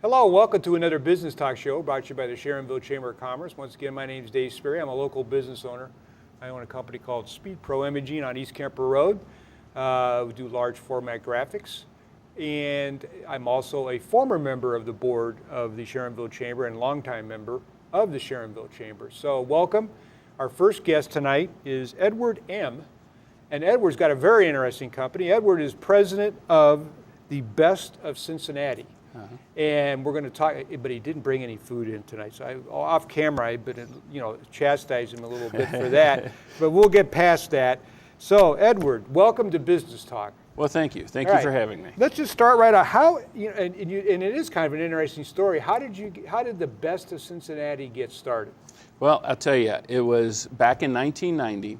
Hello, welcome to another Business Talk Show brought to you by the Sharonville Chamber of Commerce. Once again, my name is Dave Sperry. I'm a local business owner. I own a company called Speed Pro Imaging on East Kemper Road. We do large format graphics. And I'm also a former member of the board of the Sharonville Chamber and longtime member of the Sharonville Chamber. So welcome. Our first guest tonight is Edward M. And Edward's got a very interesting company. Edward is president of the Best of Cincinnati. And we're going to talk, but he didn't bring any food in tonight. So off camera, I've been, chastising him a little bit for that. But we'll get past that. So, Edward, welcome to Business Talk. Well, thank you. Thank you for having me. Let's just start right out. How, and it is kind of an interesting story. How did the Best of Cincinnati get started? Well, I'll tell you, it was back in 1990.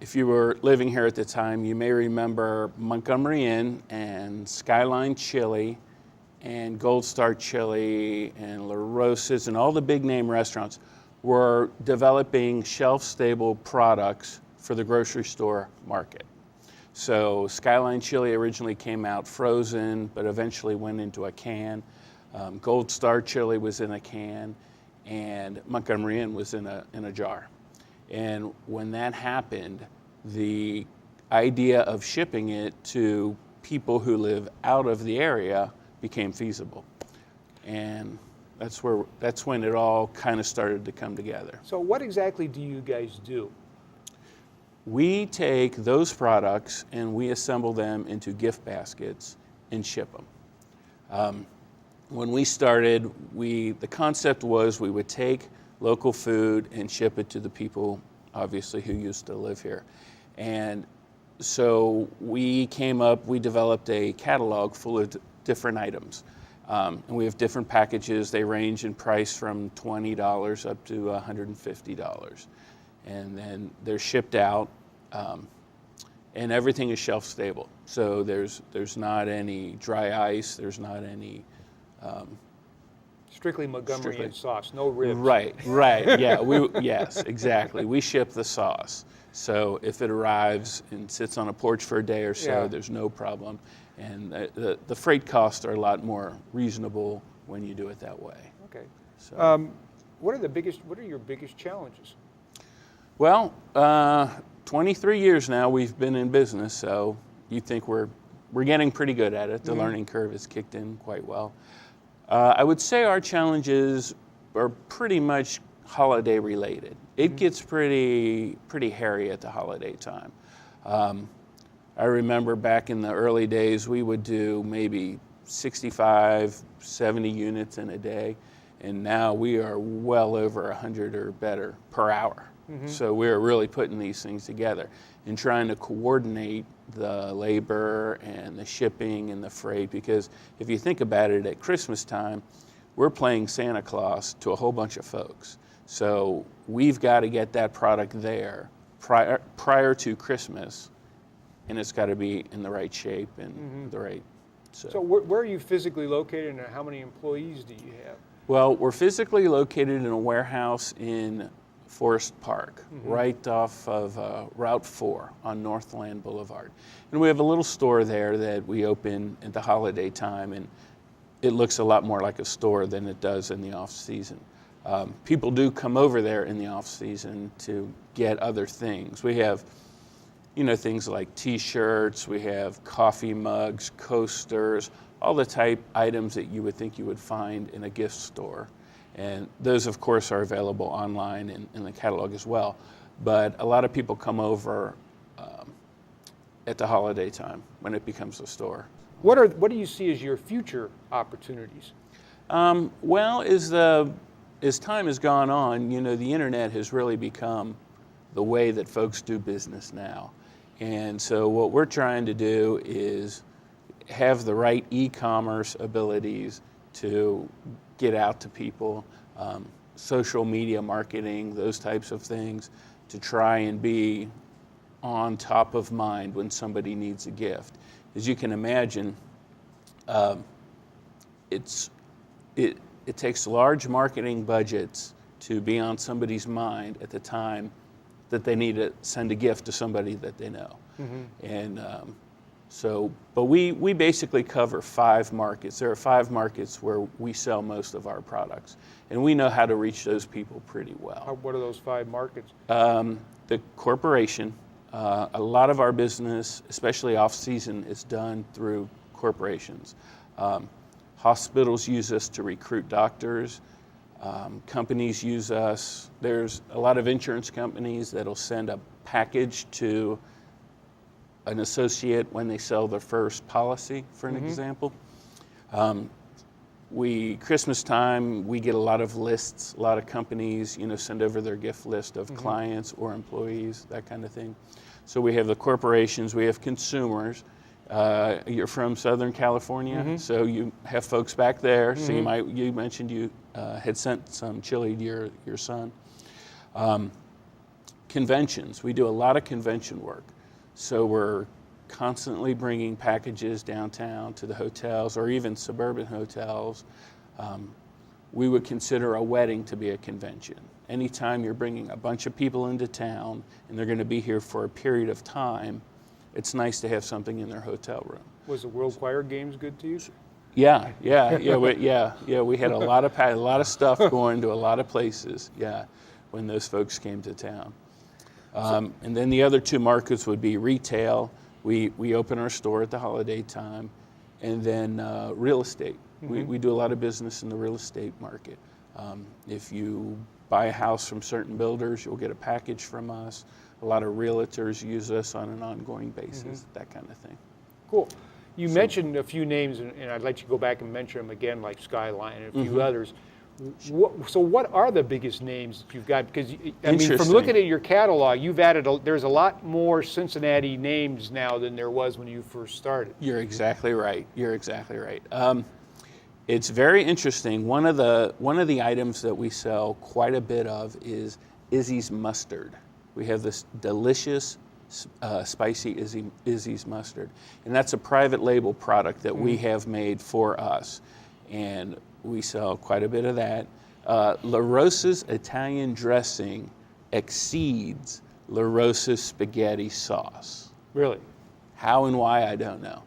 If you were living here at the time, you may remember Montgomery Inn and Skyline Chili and Gold Star Chili and La Rosa's and all the big name restaurants were developing shelf-stable products for the grocery store market. So Skyline Chili originally came out frozen, but eventually went into a can. Gold Star Chili was in a can, and Montgomery Inn was in a jar. And when that happened, the idea of shipping it to people who live out of the area became feasible. And that's when it all kind of started to come together. So what exactly do you guys do? We take those products and we assemble them into gift baskets and ship them. When we started, the concept was we would take local food and ship it to the people, obviously, who used to live here. And so we developed a catalog full of different items. And we have different packages. They range in price from $20 up to $150. And then they're shipped out, and everything is shelf stable. So there's not any dry ice, there's not any Strictly Montgomery Inn sauce, no ribs. Right, yeah, yes, exactly. We ship the sauce. So if it arrives and sits on a porch for a day or so, there's no problem. And the freight costs are a lot more reasonable when you do it that way. Okay. So. What are your biggest challenges? Well, 23 years now we've been in business, so you think we're getting pretty good at it. The learning curve has kicked in quite well. I would say our challenges are pretty much holiday related. It gets pretty hairy at the holiday time. I remember back in the early days, we would do maybe 65, 70 units in a day, and now we are well over 100 or better per hour. So we're really putting these things together and trying to coordinate the labor and the shipping and the freight, because if you think about it, at Christmas time, we're playing Santa Claus to a whole bunch of folks. So we've got to get that product there prior to Christmas, and it's got to be in the right shape and the right. So where are you physically located, and how many employees do you have? Well, we're physically located in a warehouse in Forest Park, right off of Route 4 on Northland Boulevard. And we have a little store there that we open at the holiday time, and it looks a lot more like a store than it does in the off season. People do come over there in the off season to get other things. We have things like t-shirts, we have coffee mugs, coasters, all the type items that you would think you would find in a gift store. And those, of course, are available online in the catalog as well. But a lot of people come over at the holiday time when it becomes a store. What do you see as your future opportunities? Well, as time has gone on, the internet has really become the way that folks do business now. And so what we're trying to do is have the right e-commerce abilities to get out to people, social media marketing, those types of things, to try and be on top of mind when somebody needs a gift. As you can imagine, it takes large marketing budgets to be on somebody's mind at the time that they need to send a gift to somebody that they know. And So, but we basically cover 5 markets. There are 5 markets where we sell most of our products, and we know how to reach those people pretty well. What are those 5 markets? The corporation, a lot of our business, especially off-season, is done through corporations. Hospitals use us to recruit doctors. Companies use us. There's a lot of insurance companies that'll send a package to an associate when they sell their first policy, for an example. Christmas time, we get a lot of lists. A lot of companies, send over their gift list of clients or employees, that kind of thing. So we have the corporations, we have consumers. You're from Southern California, so you have folks back there. So you mentioned you had sent some chili to your son. Conventions, we do a lot of convention work. So we're constantly bringing packages downtown to the hotels or even suburban hotels. We would consider a wedding to be a convention. Anytime you're bringing a bunch of people into town and they're going to be here for a period of time, it's nice to have something in their hotel room. Was the World Choir Games good to you? Yeah. We had a lot of stuff going to a lot of places. Yeah, when those folks came to town. And then the other 2 markets would be retail. We open our store at the holiday time, and then real estate. We do a lot of business in the real estate market. If you buy a house from certain builders, you'll get a package from us. A lot of realtors use us on an ongoing basis, that kind of thing. Cool. You mentioned a few names, and I'd like you to go back and mention them again, like Skyline and a few others. So what are the biggest names that you've got? Because, I mean, from looking at your catalog, you've added, there's a lot more Cincinnati names now than there was when you first started. You're exactly right. It's very interesting. One of the items that we sell quite a bit of is Izzy's mustard. We have this delicious spicy Izzy's mustard, and that's a private label product that we have made for us, and we sell quite a bit of that. La Rosa's Italian dressing exceeds La Rosa's spaghetti sauce. Really? How and why, I don't know.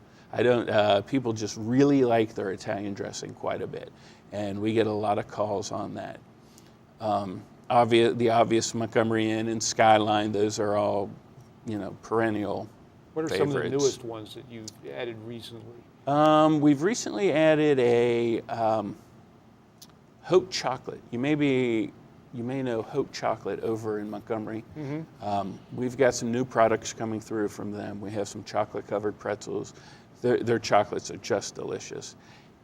People just really like their Italian dressing quite a bit, and we get a lot of calls on that. The obvious Montgomery Inn and Skyline, those are all, perennial What are favorites. some of the newest ones that you've added recently? We've recently added a Hope Chocolate. You may know Hope Chocolate over in Montgomery. We've got some new products coming through from them. We have some chocolate-covered pretzels. Their chocolates are just delicious.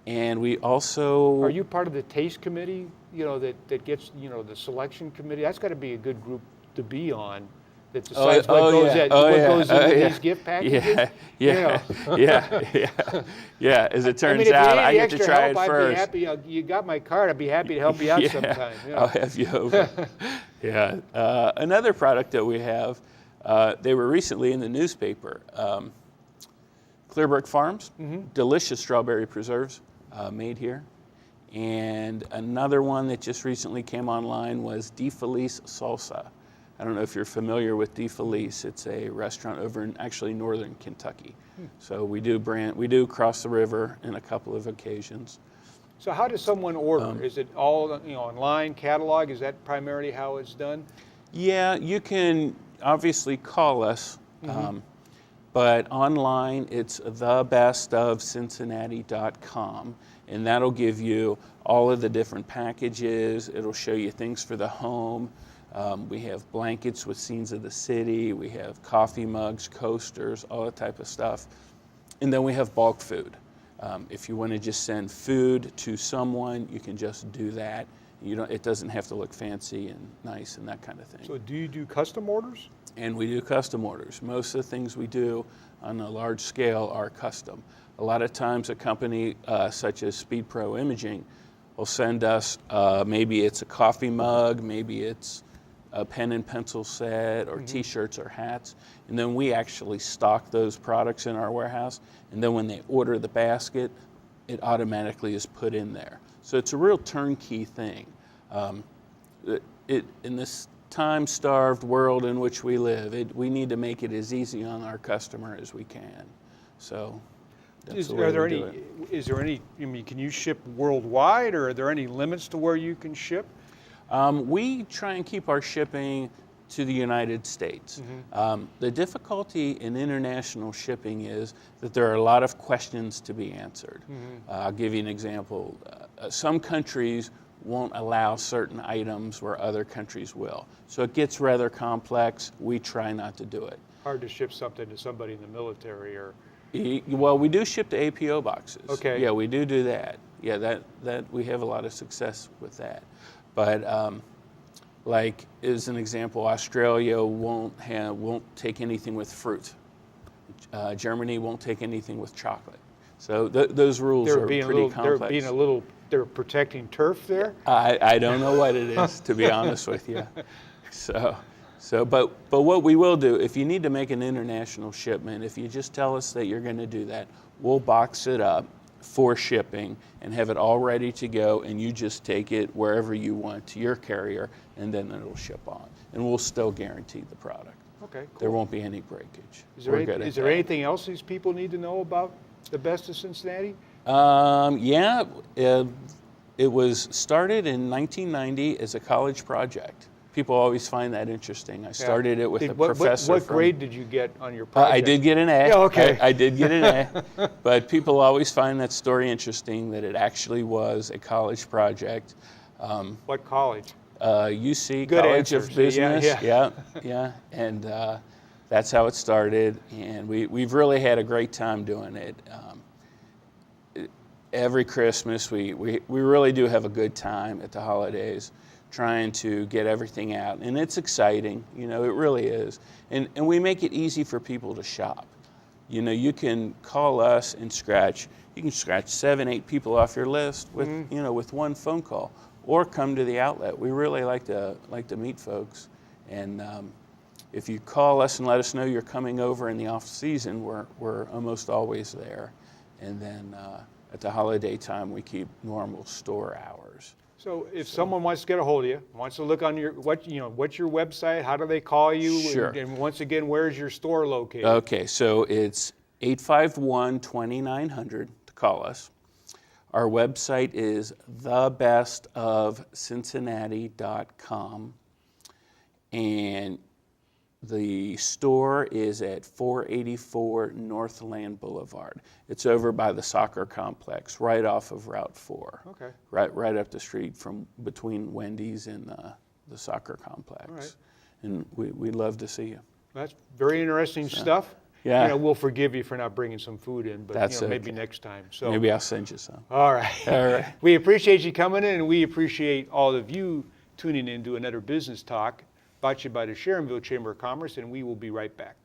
And we also... Are you part of the taste committee, that gets, the selection committee? That's got to be a good group to be on that decides what goes into these gift packages. Yeah. As it turns out, I get to try it first. I'd be happy. You got my card. I'd be happy to help you out sometime. I'll have you over. Another product that we have, they were recently in the newspaper. Clearbrook Farms, delicious strawberry preserves made here. And another one that just recently came online was De Felice Salsa. I don't know if you're familiar with De Felice. It's a restaurant over in actually northern Kentucky. So we do cross the river in a couple of occasions. So how does someone order? Is it all online catalog? Is that primarily how it's done? Yeah, you can obviously call us, but online it's thebestofcincinnati.com, and that'll give you all of the different packages. It'll show you things for the home. We have blankets with scenes of the city. We have coffee mugs, coasters, all that type of stuff. And then we have bulk food. If you want to just send food to someone, you can just do that. It doesn't have to look fancy and nice and that kind of thing. So do you do custom orders? And we do custom orders. Most of the things we do on a large scale are custom. A lot of times a company such as Speed Pro Imaging will send us, maybe it's a coffee mug, maybe it's a pen and pencil set or t-shirts or hats, and then we actually stock those products in our warehouse, and then when they order the basket, it automatically is put in there. So it's a real turnkey thing. In this time-starved world in which we live, we need to make it as easy on our customer as we can. So that's Is the way are there we do any? it. Is there any? I mean, can you ship worldwide, or are there any limits to where you can ship? We try and keep our shipping to the United States. The difficulty in international shipping is that there are a lot of questions to be answered. I'll give you an example. Some countries won't allow certain items where other countries will. So it gets rather complex. We try not to do it. Hard to ship something to somebody in the military, or Well, we do ship to APO boxes. Okay. Yeah, we do that. Yeah, that we have a lot of success with that. But like as an example, Australia won't take anything with fruit. Germany won't take anything with chocolate. So those rules are pretty complex. They're protecting turf there. I don't know what it is, to be honest with you. But what we will do, if you need to make an international shipment, if you just tell us that you're going to do that, we'll box it up for shipping and have it all ready to go, and you just take it wherever you want to your carrier, and then it'll ship on. And we'll still guarantee the product. Okay, cool. There won't be any breakage. Is there anything else these people need to know about the Best of Cincinnati? Yeah, it was started in 1990 as a college project. People always find that interesting. I started it with a professor. What grade did you get on your project? I did get an A. Yeah, okay. I did get an A. But people always find that story interesting, that it actually was a college project. What college? UC, Good College answer. of Business. Yeah. And that's how it started. And we've really had a great time doing it. Every Christmas, we really do have a good time at the holidays, trying to get everything out. And it's exciting, it really is. And we make it easy for people to shop. You can call us and you can scratch 7, 8 people off your list with, with one phone call, or come to the outlet. We really like to meet folks. And if you call us and let us know you're coming over in the off season, we're almost always there. And then at the holiday time, we keep normal store hours. So if someone wants to get a hold of you, wants to look on what's your website, how do they call you? Sure. And once again, where's your store located? Okay, so it's 851-2900 to call us. Our website is thebestofcincinnati.com, and the store is at 484 Northland Boulevard. It's over by the soccer complex, right off of Route 4. Okay. Right up the street from between Wendy's and the soccer complex. All right. And we'd love to see you. That's very interesting stuff. Yeah. We'll forgive you for not bringing some food in, but That's maybe okay. next time. So Maybe I'll send you some. All right. All right. We appreciate you coming in, and we appreciate all of you tuning in to another Business Talk brought to you by the Sharonville Chamber of Commerce, and we will be right back.